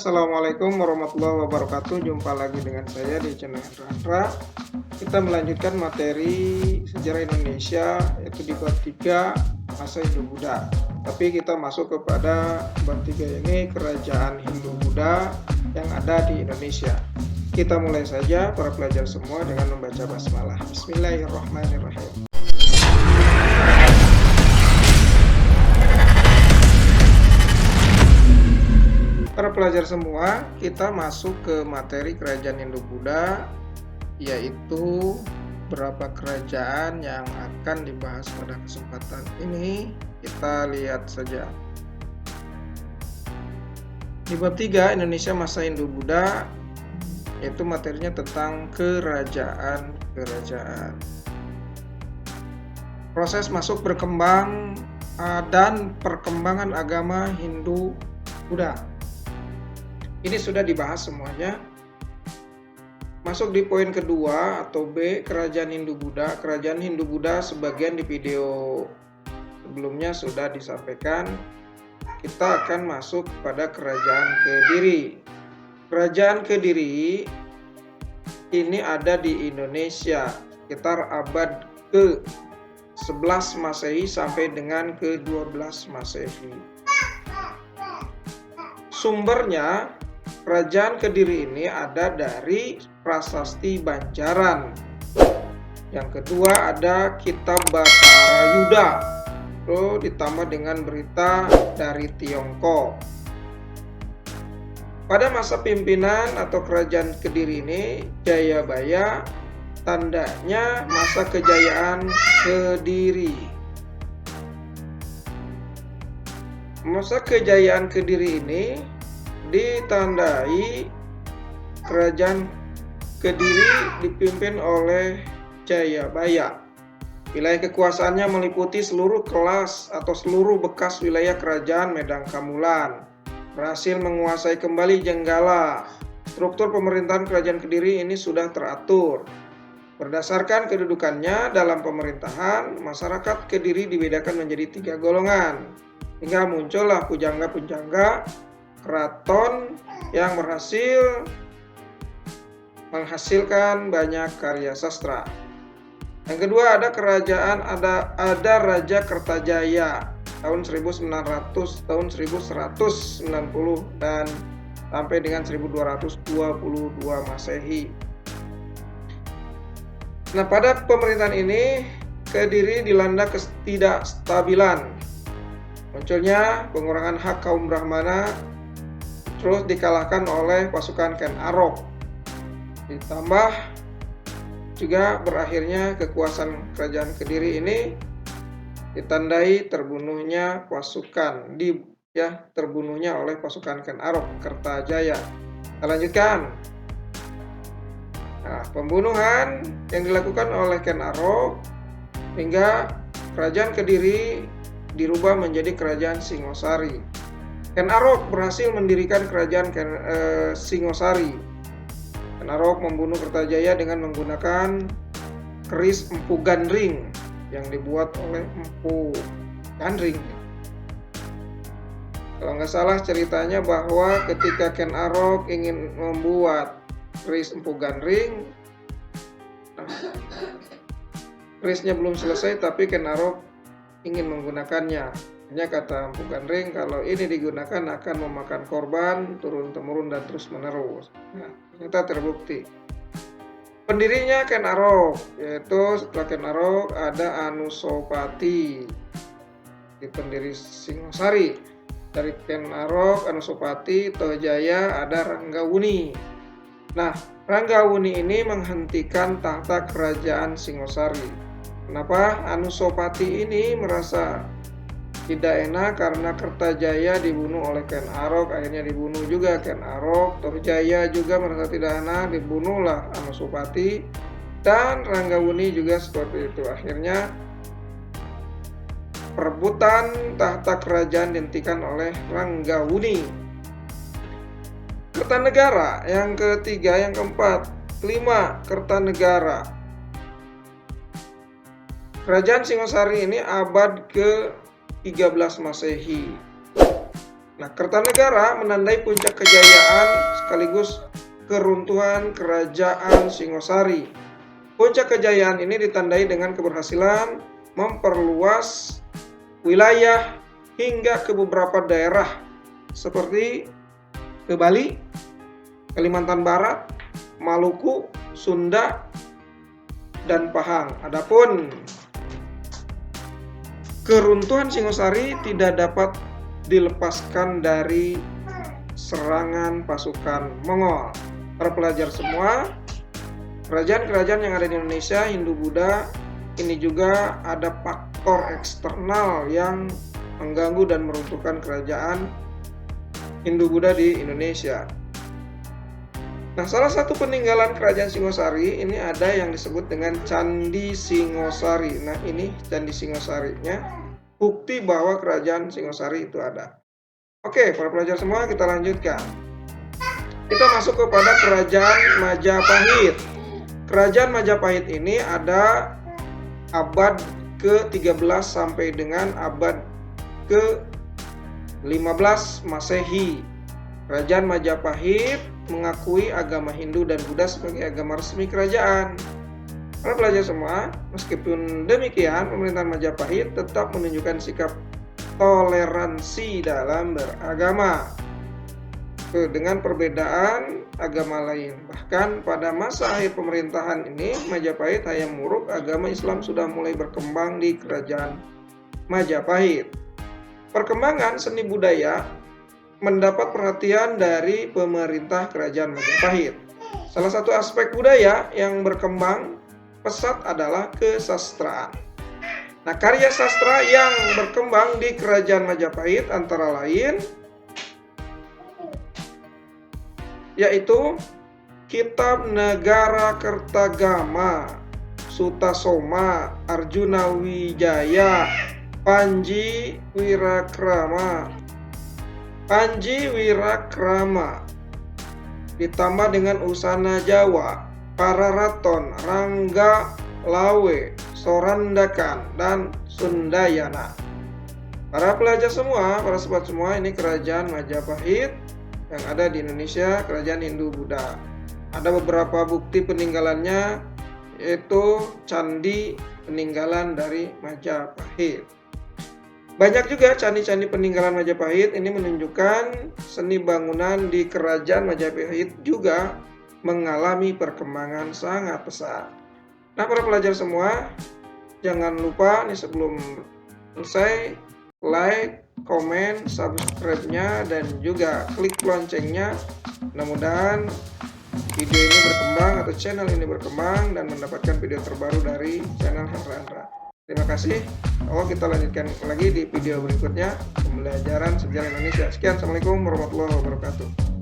Assalamualaikum warahmatullahi wabarakatuh. Jumpa lagi dengan saya di channel Hendra. Kita melanjutkan materi sejarah Indonesia, yaitu di bab 3 masa Hindu-Buddha. Tapi kita masuk kepada bab 3 ini, kerajaan Hindu-Buddha yang ada di Indonesia. Kita mulai saja para pelajar semua dengan membaca basmalah. Bismillahirrahmanirrahim. Para pelajar semua, kita masuk ke materi kerajaan Hindu-Buddha, yaitu berapa kerajaan yang akan dibahas pada kesempatan ini. Kita lihat saja. Di bab 3 Indonesia masa Hindu-Buddha, yaitu materinya tentang kerajaan-kerajaan. Proses masuk berkembang dan perkembangan agama Hindu-Buddha. Ini sudah dibahas semuanya. Masuk di poin kedua atau B, kerajaan Hindu-Buddha. Kerajaan Hindu-Buddha sebagian di video sebelumnya sudah disampaikan. Kita akan masuk pada kerajaan Kediri. Kerajaan Kediri ini ada di Indonesia sekitar abad ke-11 Masehi sampai dengan ke-12 Masehi. Sumbernya, kerajaan Kediri ini ada dari Prasasti Banjaran. Yang kedua ada Kitab Batara Yuda. Lalu ditambah dengan berita dari Tiongkok. Pada masa pimpinan atau kerajaan Kediri ini, Jayabaya, tandanya masa kejayaan Kediri. Masa kejayaan Kediri ini ditandai kerajaan Kediri dipimpin oleh Jayabaya. Wilayah kekuasaannya meliputi seluruh kelas atau seluruh bekas wilayah kerajaan Medang Kamulan. Berhasil menguasai kembali Jenggala. Struktur pemerintahan kerajaan Kediri ini sudah teratur. Berdasarkan kedudukannya dalam pemerintahan, masyarakat Kediri dibedakan menjadi 3 golongan. Hingga muncullah pujangga-pujangga keraton yang berhasil menghasilkan banyak karya sastra. Yang kedua ada ada Raja Kertajaya tahun 1900, tahun 1190 dan sampai dengan 1222 Masehi. Nah, pada pemerintahan ini Kediri dilanda ketidakstabilan. Munculnya pengurangan hak kaum Brahmana, terus dikalahkan oleh pasukan Ken Arok. Ditambah juga berakhirnya kekuasaan kerajaan Kediri ini ditandai terbunuhnya terbunuhnya oleh pasukan Ken Arok, Kertajaya. Kita lanjutkan. Nah, pembunuhan yang dilakukan oleh Ken Arok hingga kerajaan Kediri dirubah menjadi kerajaan Singosari. Ken Arok berhasil mendirikan kerajaan Singosari. Ken Arok membunuh Kertajaya dengan menggunakan keris Empu Gandring yang dibuat oleh Empu Gandring. Kalau nggak salah ceritanya bahwa ketika Ken Arok ingin membuat keris Empu Gandring, kerisnya belum selesai tapi Ken Arok ingin menggunakannya. Hanya kata Empu Gandring, kalau ini digunakan akan memakan korban turun-temurun dan terus-menerus. Nah, ternyata terbukti. Pendirinya Ken Arok, yaitu setelah Ken Arok ada Anusapati, di pendiri Singosari. Dari Ken Arok, Anusapati, Tohjaya, ada Ranggawuni. Nah, Ranggawuni ini menghentikan tahta kerajaan Singosari. Kenapa? Anusapati ini merasa tidak enak karena Kertajaya dibunuh oleh Ken Arok, akhirnya dibunuh juga Ken Arok. Tohjaya juga merasa tidak enak, dibunuhlah Anusapati, dan Ranggawuni juga seperti itu. Akhirnya perebutan tahta kerajaan dihentikan oleh Ranggawuni. Kertanegara yang ketiga, yang keempat, kelima, Kertanegara. Kerajaan Singosari ini abad ke-13 Masehi. Nah, Kertanegara menandai puncak kejayaan sekaligus keruntuhan Kerajaan Singosari. Puncak kejayaan ini ditandai dengan keberhasilan memperluas wilayah hingga ke beberapa daerah seperti ke Bali, Kalimantan Barat, Maluku, Sunda, dan Pahang. Adapun keruntuhan Singosari tidak dapat dilepaskan dari serangan pasukan Mongol. Para pelajar semua, kerajaan-kerajaan yang ada di Indonesia, Hindu-Buddha, ini juga ada faktor eksternal yang mengganggu dan meruntuhkan kerajaan Hindu-Buddha di Indonesia. Nah, salah satu peninggalan kerajaan Singosari ini ada yang disebut dengan Candi Singosari. Nah, ini Candi Singosarinya, bukti bahwa kerajaan Singosari itu ada. Oke, para pelajar semua, kita lanjutkan. Kita masuk kepada Kerajaan Majapahit. Kerajaan Majapahit ini ada abad ke-13 sampai dengan abad ke-15 Masehi. Kerajaan Majapahit mengakui agama Hindu dan Buddha sebagai agama resmi kerajaan. Para pelajar semua, meskipun demikian, pemerintahan Majapahit tetap menunjukkan sikap toleransi dalam beragama dengan perbedaan agama lain. Bahkan pada masa akhir pemerintahan ini, Majapahit Hayam Wuruk, agama Islam sudah mulai berkembang di kerajaan Majapahit. Perkembangan seni budaya mendapat perhatian dari pemerintah kerajaan Majapahit. Salah satu aspek budaya yang berkembang pesat adalah kesastraan. Nah, karya sastra yang berkembang di kerajaan Majapahit antara lain yaitu Kitab Negara Kertagama, Sutasoma, Arjuna Wijaya, Panji Wirakrama, ditambah dengan Usana Jawa, Pararaton, Rangga Lawe, Sorandakan, dan Sundayana. Para pelajar semua, para sobat semua, ini kerajaan Majapahit yang ada di Indonesia, kerajaan Hindu-Buddha. Ada beberapa bukti peninggalannya, yaitu candi peninggalan dari Majapahit. Banyak juga candi-candi peninggalan Majapahit ini menunjukkan seni bangunan di kerajaan Majapahit juga mengalami perkembangan sangat pesat. Nah, para pelajar semua, jangan lupa nih sebelum selesai, like, komen, subscribe-nya, dan juga klik loncengnya. Mudah-mudahan video ini berkembang atau channel ini berkembang dan mendapatkan video terbaru dari channel Hendra. Terima kasih. Kita lanjutkan lagi di video berikutnya, pembelajaran sejarah Indonesia. Sekian, assalamualaikum warahmatullahi wabarakatuh.